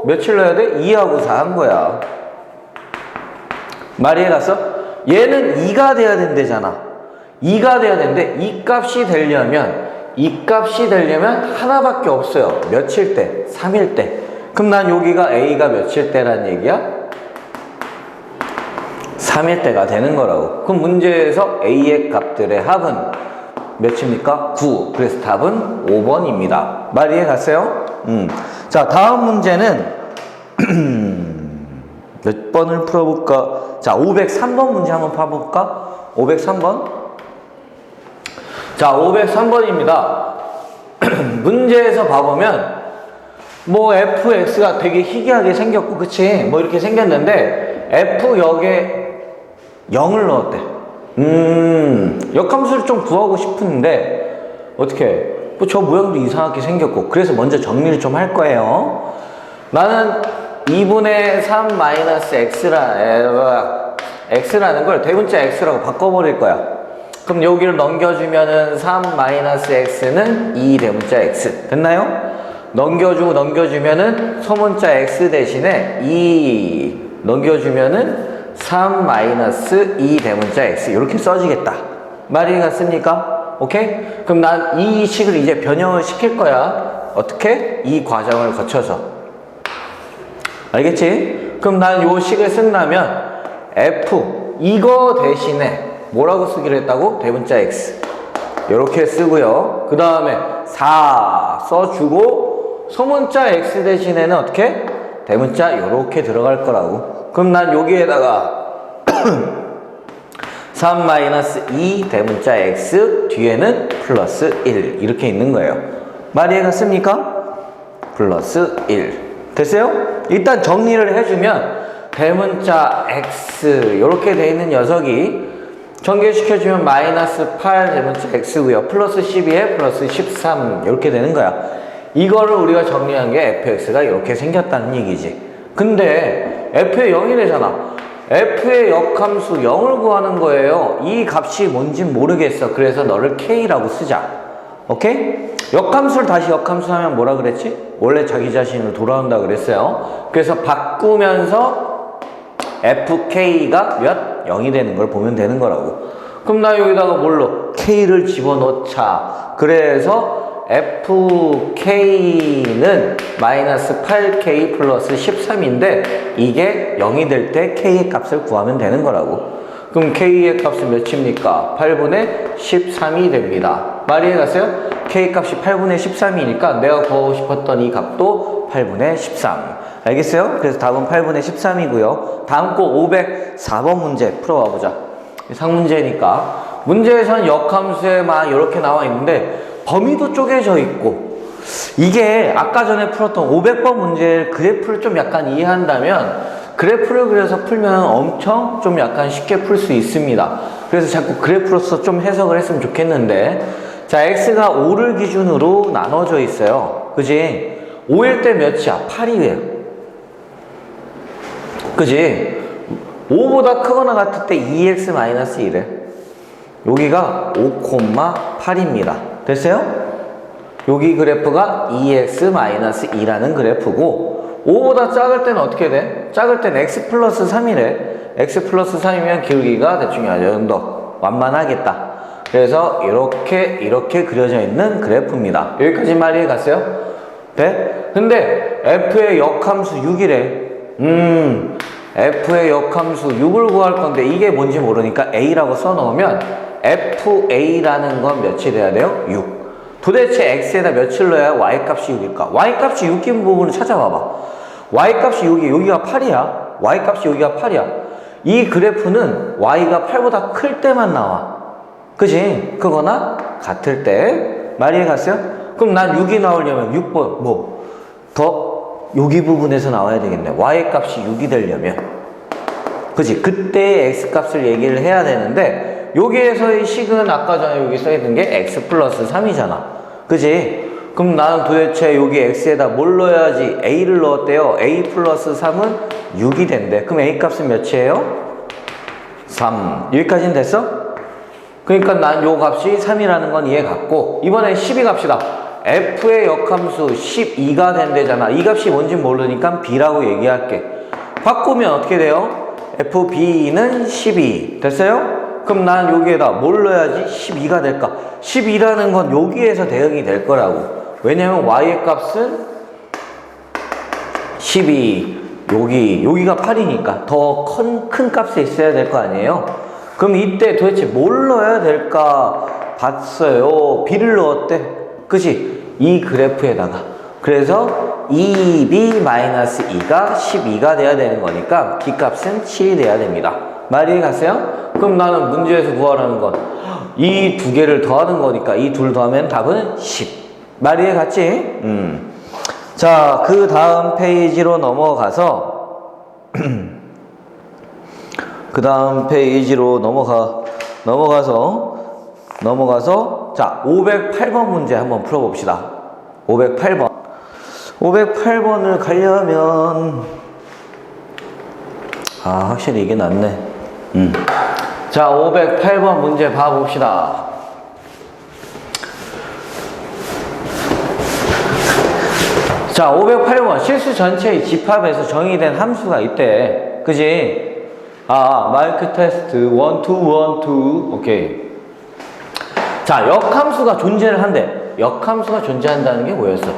며칠 넣어야 돼? 2하고 4 한 거야. 말이 해갔어? 얘는 2가 돼야 된대잖아. 2가 돼야 되는데 이 값이 되려면 하나밖에 없어요. 몇일 때? 3일 때. 그럼 난 여기가 A가 몇일 때란 얘기야? 3일 때가 되는 거라고. 그럼 문제에서 A의 값들의 합은 몇입니까? 9. 그래서 답은 5번입니다. 말 이해 갔어요? 자, 다음 문제는 몇 번을 풀어볼까? 자, 503번 문제 한번 봐볼까? 503번. 자, 503번입니다. 문제에서 봐보면 뭐 fx가 되게 희귀하게 생겼고, 그치? 뭐 이렇게 생겼는데 f역에 0을 넣었대. 역함수를 좀 구하고 싶은데 어떻게? 뭐 저 모양도 이상하게 생겼고, 그래서 먼저 정리를 좀 할 거예요. 나는 2분의 3 마이너스 x라는 걸 대문자 x라고 바꿔버릴 거야. 그럼 여기를 넘겨주면은 3 마이너스 x는 2 대문자 x. 됐나요? 넘겨주면은 소문자 x 대신에 2 넘겨주면은 3 마이너스 2 대문자 x. 이렇게 써지겠다. 말이 갔습니까? 오케이? 그럼 난 이 식을 이제 변형을 시킬 거야. 어떻게? 이 과정을 거쳐서. 알겠지? 그럼 난 요 식을 쓴다면 f 이거 대신에 뭐라고 쓰기로 했다고? 대문자 x. 이렇게 쓰고요. 그 다음에 4 써주고 소문자 x 대신에는 어떻게? 대문자 이렇게 들어갈 거라고. 그럼 난 여기에다가 3-2 대문자 x 뒤에는 플러스 1 이렇게 있는 거예요. 말이 해갔습니까? 플러스 1 됐어요? 일단 정리를 해주면 대문자 x 이렇게 돼 있는 녀석이 전개시켜주면 마이너스 8 대문자 x고요. 플러스 12에 플러스 13 이렇게 되는 거야. 이거를 우리가 정리한 게 fx가 이렇게 생겼다는 얘기지. 근데 f의 0이 되잖아. f의 역함수 0을 구하는 거예요. 이 값이 뭔지 모르겠어. 그래서 너를 k라고 쓰자. 오케이? 역함수를 다시 역함수 하면 뭐라 그랬지? 원래 자기 자신을 돌아온다 그랬어요. 그래서 바꾸면서 fk가 몇? 0이 되는 걸 보면 되는 거라고. 그럼 나 여기다가 뭘로? k를 집어넣자. 그래서 fk는 마이너스 8k 플러스 13인데 이게 0이 될 때 k의 값을 구하면 되는 거라고. 그럼 k의 값은 몇입니까? 8분의 13이 됩니다. 말이 해갔어요? k 값이 8분의 13이니까 내가 구하고 싶었던 이 값도 8분의 13. 알겠어요? 그래서 답은 8분의 13이고요. 다음 거 504번 문제 풀어와 보자. 상문제니까. 문제에서는 역함수에 막 이렇게 나와 있는데 범위도 쪼개져 있고, 이게 아까 전에 풀었던 500번 문제의 그래프를 좀 약간 이해한다면 그래프를 그려서 풀면 엄청 좀 약간 쉽게 풀 수 있습니다. 그래서 자꾸 그래프로서 좀 해석을 했으면 좋겠는데, 자, x가 5를 기준으로 나눠져 있어요. 그지? 5일 때 몇이야? 8이에요. 그지? 5보다 크거나 같을 때 2x-1에 여기가 5,8입니다. 됐어요? 여기 그래프가 2x-2라는 그래프고, 5보다 작을 때는 어떻게 돼? 작을 때는 x 플러스 3이래. x 플러스 3이면 기울기가 대충 이 정도 완만하겠다. 그래서 이렇게 그려져 있는 그래프입니다. 여기까지 말이 갔어요? 네? 근데 f의 역함수 6이래. f의 역함수 6을 구할 건데 이게 뭔지 모르니까 a라고 써놓으면 fa라는 건 몇이 돼야 돼요? 6. 도대체 x에다 몇을 넣어야 y값이 6일까? y값이 6인 부분을 찾아봐봐. y값이 6이 여기가 8이야. y값이 여기가 8이야. 이 그래프는 y가 8보다 클 때만 나와. 그지? 그거나 같을 때. 말이 갔어요? 그럼 난 6이 나오려면 6번 더 여기 부분에서 나와야 되겠네. y값이 6이 되려면. 그지? 그때 x값을 얘기를 해야 되는데, 여기에서의 식은 아까 전에 여기 써있는 게 x 플러스 3이잖아. 그지? 그럼 나는 도대체 여기 x에다 뭘 넣어야지? a를 넣었대요. a 플러스 3은 6이 된대. 그럼 a 값은 몇이에요? 3. 여기까지는 됐어? 그러니까 난 요 값이 3이라는 건 이해 갔고, 이번엔 12 갑시다. f의 역함수 12가 된대잖아. 이 값이 뭔지 모르니까 b라고 얘기할게. 바꾸면 어떻게 돼요? fb는 12. 됐어요? 그럼 난 여기에다 뭘 넣어야지 12가 될까? 12라는 건 여기에서 대응이 될 거라고. 왜냐면 y의 값은 12, 여기가 8이니까 더 큰 값에 있어야 될 거 아니에요? 그럼 이때 도대체 뭘 넣어야 될까 봤어요. b를 넣었대. 그치? 이 그래프에다가 그래서 2b-2가 12가 돼야 되는 거니까 b값은 7이 돼야 됩니다. 말이 갔어요? 그럼 나는 문제에서 구하라는 건 이 두 개를 더하는 거니까 이 둘 더하면 답은 10. 말이 갔지? 자, 그 다음 페이지로 넘어가서 그 다음 페이지로 넘어가서 자, 508번 문제 한번 풀어봅시다. 508번을 가려면 확실히 이게 낫네. 자, 508번 문제 봐봅시다. 자, 508번 실수 전체의 집합에서 정의된 함수가 있대. 그지? 마이크 테스트 1, 2, 1, 2. 오케이. 자, 역함수가 존재를 한대. 역함수가 존재한다는 게 뭐였어?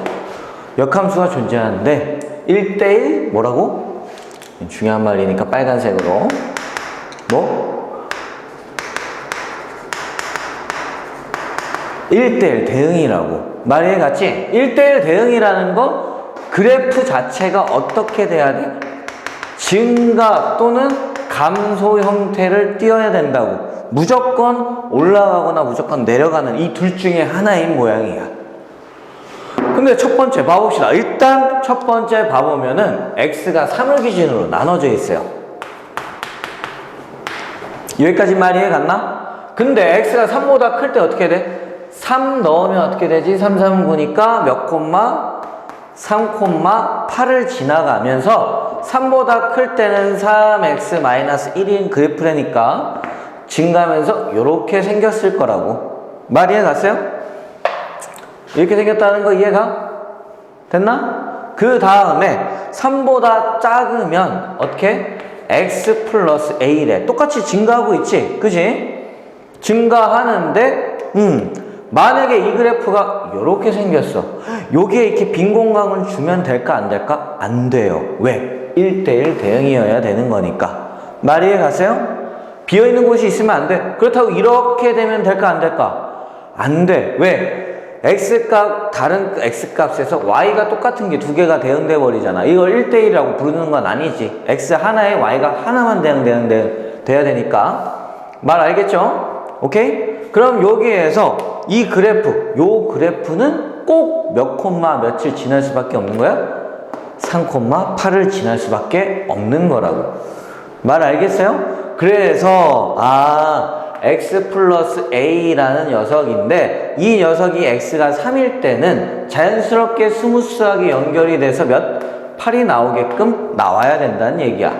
역함수가 존재하는데 1대1 뭐라고? 중요한 말이니까 빨간색으로 뭐? 1대1 대응이라고. 말이 같지? 1대1 대응이라는 건 그래프 자체가 어떻게 돼야 돼? 증가 또는 감소 형태를 띄어야 된다고. 무조건 올라가거나 무조건 내려가는 이 둘 중에 하나인 모양이야. 근데 첫 번째 봐봅시다. 일단 첫 번째 봐보면은 x가 3을 기준으로 나눠져 있어요. 여기까지 말이 해갔나? 근데 x가 3보다 클 때 어떻게 돼? 3 넣으면 어떻게 되지? 3, 3, 9니까 몇 콤마? 3,8을 지나가면서 3보다 클 때는 3x-1인 그래프라니까 증가하면서 이렇게 생겼을 거라고. 말 이해갔어요? 이렇게 생겼다는 거 이해가? 됐나? 그 다음에 3보다 작으면 어떻게? x 플러스 a래. 똑같이 증가하고 있지? 그지? 증가하는데 만약에 이 그래프가 이렇게 생겼어. 여기에 이렇게 빈 공간을 주면 될까 안 될까? 안 돼요. 왜? 1대1 대응이어야 되는 거니까. 말 이해가세요? 비어있는 곳이 있으면 안 돼. 그렇다고 이렇게 되면 될까 안 될까? 안 돼. 왜? x값, 다른 x값에서 y가 똑같은 게 두 개가 대응돼 버리잖아. 이걸 1대1이라고 부르는 건 아니지. x 하나에 y가 하나만 돼야 되니까. 말 알겠죠? 오케이? 그럼 여기에서 이 그래프, 요 그래프는 꼭 몇 콤마 며칠 지날 수밖에 없는 거야? 3,8을 지날 수밖에 없는 거라고. 말 알겠어요? 그래서 x 플러스 a라는 녀석인데 이 녀석이 x가 3일 때는 자연스럽게 스무스하게 연결이 돼서 8이 나오게끔 나와야 된다는 얘기야.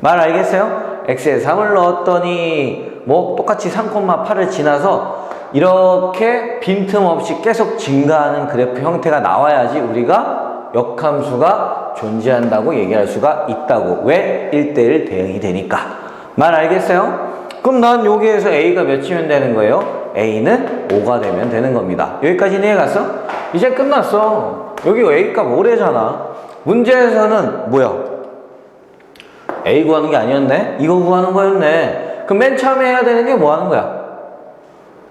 말 알겠어요? x에 3을 넣었더니 뭐 똑같이 3,8을 지나서 이렇게 빈틈없이 계속 증가하는 그래프 형태가 나와야지 우리가 역함수가 존재한다고 얘기할 수가 있다고. 왜? 1대1 대응이 되니까. 말 알겠어요? 그럼 난 여기에서 a가 몇이면 되는 거예요? a는 5가 되면 되는 겁니다. 여기까지 이해갔어? 이제 끝났어. 여기 a값 5래잖아. 문제에서는 뭐야? a 구하는 게 아니었네? 이거 구하는 거였네. 그럼 맨 처음에 해야 되는 게 뭐 하는 거야?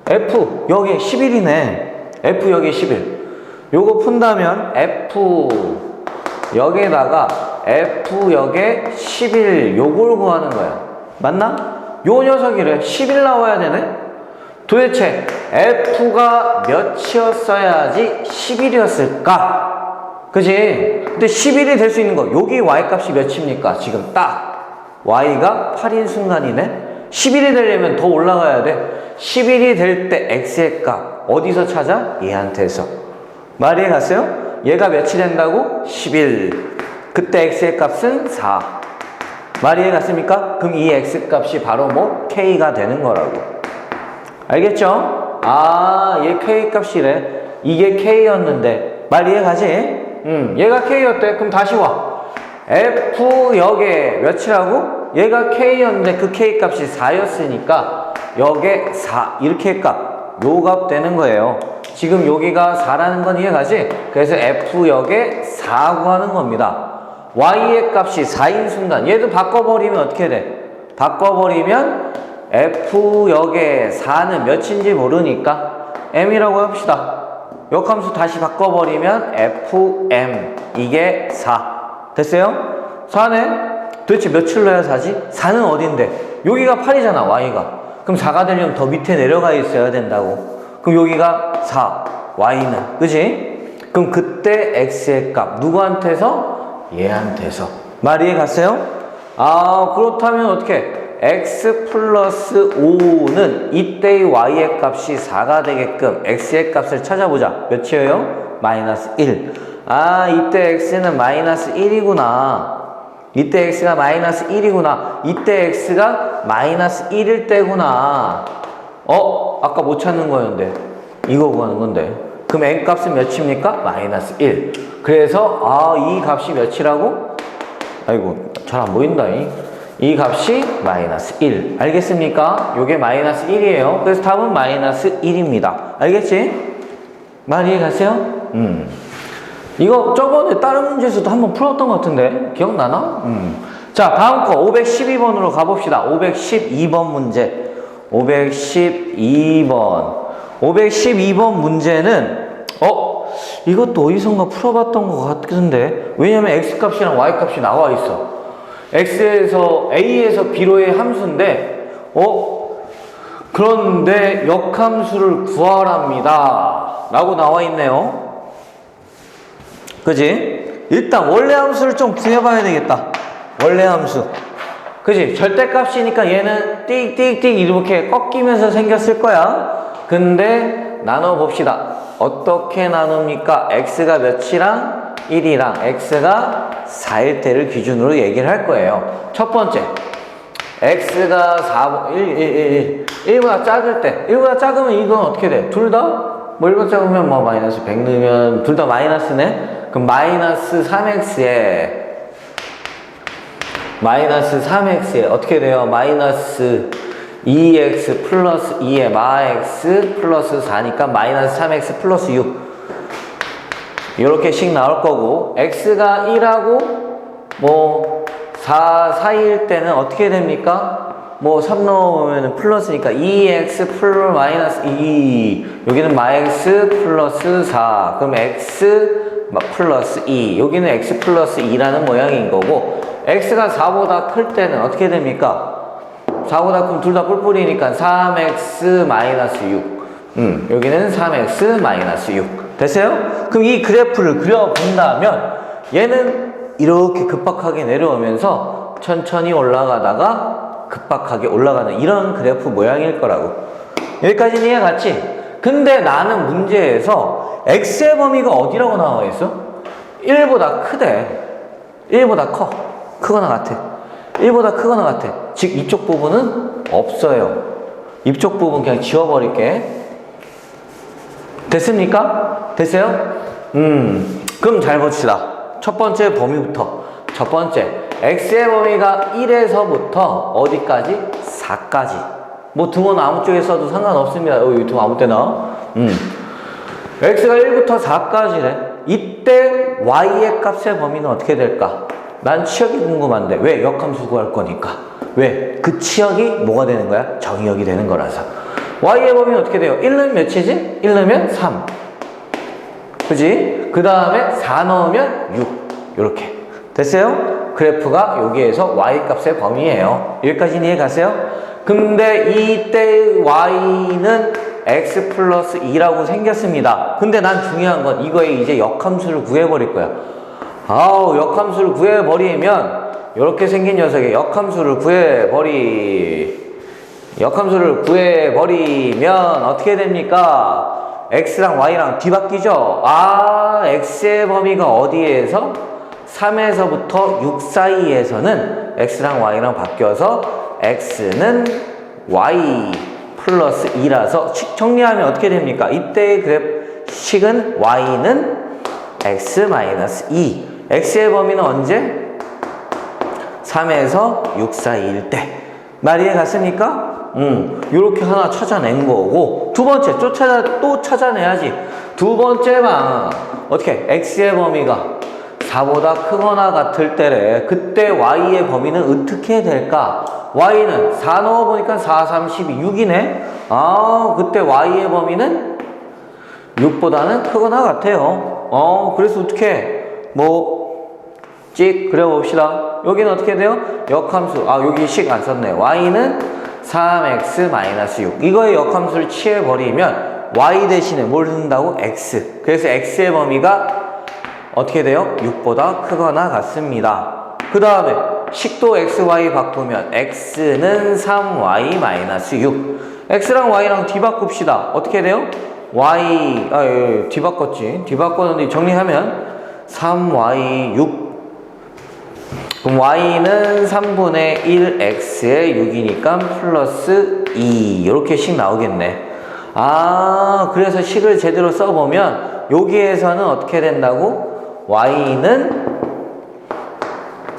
f 여기 11이네. f 여기 11. 요거 푼다면 f 여기에다가 f 여기에 11 요걸 구하는 거야. 맞나? 요 녀석이래. 11 나와야 되네? 도대체 f가 몇이었어야지 11이었을까? 그지? 근데 11이 될 수 있는 거. 여기 y값이 몇입니까? 지금 딱 y가 8인 순간이네? 11이 되려면 더 올라가야 돼. 11이 될 때 x의 값 어디서 찾아? 얘한테서. 말 이해갔어요? 얘가 몇이 된다고? 11. 그때 x의 값은 4. 말 이해갔습니까? 그럼 이 x값이 바로 뭐? k가 되는 거라고. 알겠죠? 얘 k값이래. 이게 k였는데. 말 이해가지? 얘가 k였대. 그럼 다시 와. f 역에 몇이라고? 얘가 k였는데 그 k값이 4였으니까 역에 4. 이렇게 값. 요 값 되는 거예요. 지금 여기가 4라는 건 이해가지? 그래서 f역에 4 구하는 겁니다. y의 값이 4인 순간 얘도 바꿔버리면 어떻게 돼? 바꿔버리면 f역에 4는 몇인지 모르니까 m이라고 합시다. 역함수 다시 바꿔버리면 FM 이게 4 됐어요? 4네? 도대체 며칠 넣어야 4지? 4는 어딘데? 여기가 8이잖아 y가. 그럼 4가 되려면 더 밑에 내려가 있어야 된다고. 그럼 여기가 4 y는 그지? 그럼 그때 x의 값 누구한테서? 얘한테서. 말 이해 갔어요? 아 그렇다면 어떻게? x 플러스 5는 이때의 y의 값이 4가 되게끔 x의 값을 찾아보자. 몇이에요? 마이너스 1. 아 이때 x는 마이너스 1이구나. 이때 x가 마이너스 1이구나. 이때 x가 마이너스 1일 때구나. 아까 못 찾는 거였는데 이거 구하는 건데. 그럼 n 값은 몇입니까? 마이너스 1. 그래서 이 값이 몇이라고? 아이고 잘 안 보인다. 이 값이 마이너스 1. 알겠습니까? 요게 마이너스 1이에요. 그래서 답은 마이너스 1입니다. 알겠지? 말 이해 가세요? 이거 저번에 다른 문제에서도 한번 풀었던 것 같은데 기억나나? 자 다음 거 512번으로 가봅시다. 512번 문제. 512번 문제는 이것도 어디선가 풀어봤던 것 같은데 왜냐면 x값이랑 y값이 나와 있어. A에서 B로의 함수인데 그런데 역함수를 구하랍니다 라고 나와 있네요. 그지? 일단 원래 함수를 좀 구해봐야 되겠다. 원래 함수 그지? 절대값이니까 얘는 띡띡띡 이렇게 꺾이면서 생겼을 거야. 근데 나눠봅시다. 어떻게 나눕니까? x가 몇이랑 1이랑 x가 4일 때를 기준으로 얘기를 할 거예요. 첫 번째 x가 1보다 작을 때 1보다 작으면 이건 어떻게 돼? 둘 다? 뭐 1보다 작으면 뭐 마이너스 100 넣으면 둘 다 마이너스네? 그럼 마이너스 3x에 어떻게 돼요? 마이너스 2x 플러스 2에 마x 플러스 4니까 마이너스 3x 플러스 6 이렇게 씩 나올 거고 x가 1하고 뭐 4일 때는 어떻게 됩니까? 뭐 3 넣으면 플러스니까 2x 플러스 마이너스 2 여기는 마x 플러스 4 그럼 x 플러스 2 여기는 x 플러스 2라는 모양인 거고 x가 4보다 클 때는 어떻게 됩니까? 4보다 크면 둘 다 뿔뿔이니까 3x 마이너스 6 여기는 3x 마이너스 6 됐어요? 그럼 이 그래프를 그려본다면 얘는 이렇게 급박하게 내려오면서 천천히 올라가다가 급박하게 올라가는 이런 그래프 모양일 거라고. 여기까지는 이해 갔지? 근데 나는 문제에서 x의 범위가 어디라고 나와 있어? 1보다 크대. 1보다 커. 크거나 같아. 1보다 크거나 같아. 즉 이쪽 부분은 없어요. 이쪽 부분 그냥 지워버릴게. 됐습니까? 됐어요? 그럼 잘 봅시다. 첫 번째 범위부터. 첫 번째 x의 범위가 1에서부터 어디까지? 4까지. 뭐 등호는 아무 쪽에 써도 상관없습니다. 여기 등호 아무 때나. x가 1부터 4까지래. 이때 y의 값의 범위는 어떻게 될까? 난 치역이 궁금한데 왜? 역함수 구할 거니까. 왜? 그 치역이 뭐가 되는 거야? 정의역이 되는 거라서. y의 범위는 어떻게 돼요? 1 넣으면 몇이지? 1 넣으면 3 그지? 그 다음에 4 넣으면 6 이렇게 됐어요? 그래프가 여기에서 y 값의 범위예요. 여기까지 이해 가세요? 근데 이때 y는 x 플러스 2라고 생겼습니다. 근데 난 중요한 건 이거에 이제 역함수를 구해버릴 거야. 역함수를 구해버리면 이렇게 생긴 녀석의 역함수를 구해버리면 어떻게 됩니까? x랑 y랑 뒤바뀌죠? x의 범위가 어디에서? 3에서부터 6 사이에서는 x랑 y랑 바뀌어서 x는 y 플러스 2라서 식 정리하면 어떻게 됩니까? 이때의 그래프식은 y는 x 마이너스 2 x의 범위는 언제? 3에서 6 사이일 때. 말 이해 갔습니까? 요렇게 하나 찾아낸 거고 두 번째 또 찾아내야지. 두 번째만 어떻게? x의 범위가 4보다 크거나 같을 때래. 그때 y의 범위는 어떻게 될까? y는 4 넣어보니까 4, 3, 12, 6이네? 그때 y의 범위는 6보다는 크거나 같아요. 그래서 어떻게 찍 그려봅시다. 여기는 어떻게 돼요? 역함수, 여기 식 안 썼네. y는 3x-6. 이거의 역함수를 취해버리면 y 대신에 뭘 쓴다고? x. 그래서 x의 범위가 어떻게 돼요? 6보다 크거나 같습니다. 그 다음에 식도 x, y 바꾸면 x는 3y-6. x랑 y랑 뒤바꿉시다. 어떻게 돼요? y, 뒤바꿨지. 뒤바꿨는데 정리하면 3y6. 그럼 y는 3분의 1x에 6이니까 플러스 2 이렇게 식 나오겠네. 그래서 식을 제대로 써보면 여기에서는 어떻게 된다고? y는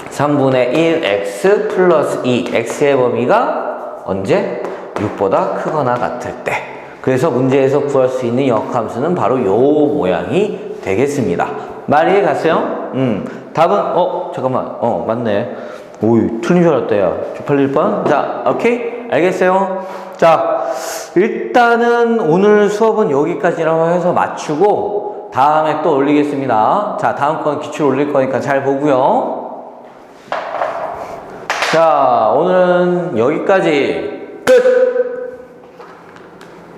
3분의 1x 플러스 2 x의 범위가 언제? 6보다 크거나 같을 때. 그래서 문제에서 구할 수 있는 역함수는 바로 요 모양이 되겠습니다. 말 이해 갔어요? 답은 잠깐만 맞네. 오이 틀린 줄 알았다. 야 쪽팔릴 뻔. 자 오케이 알겠어요. 자 일단은 오늘 수업은 여기까지라고 해서 맞추고 다음에 또 올리겠습니다. 자 다음 건 기출 올릴 거니까 잘 보고요. 자 오늘은 여기까지 끝.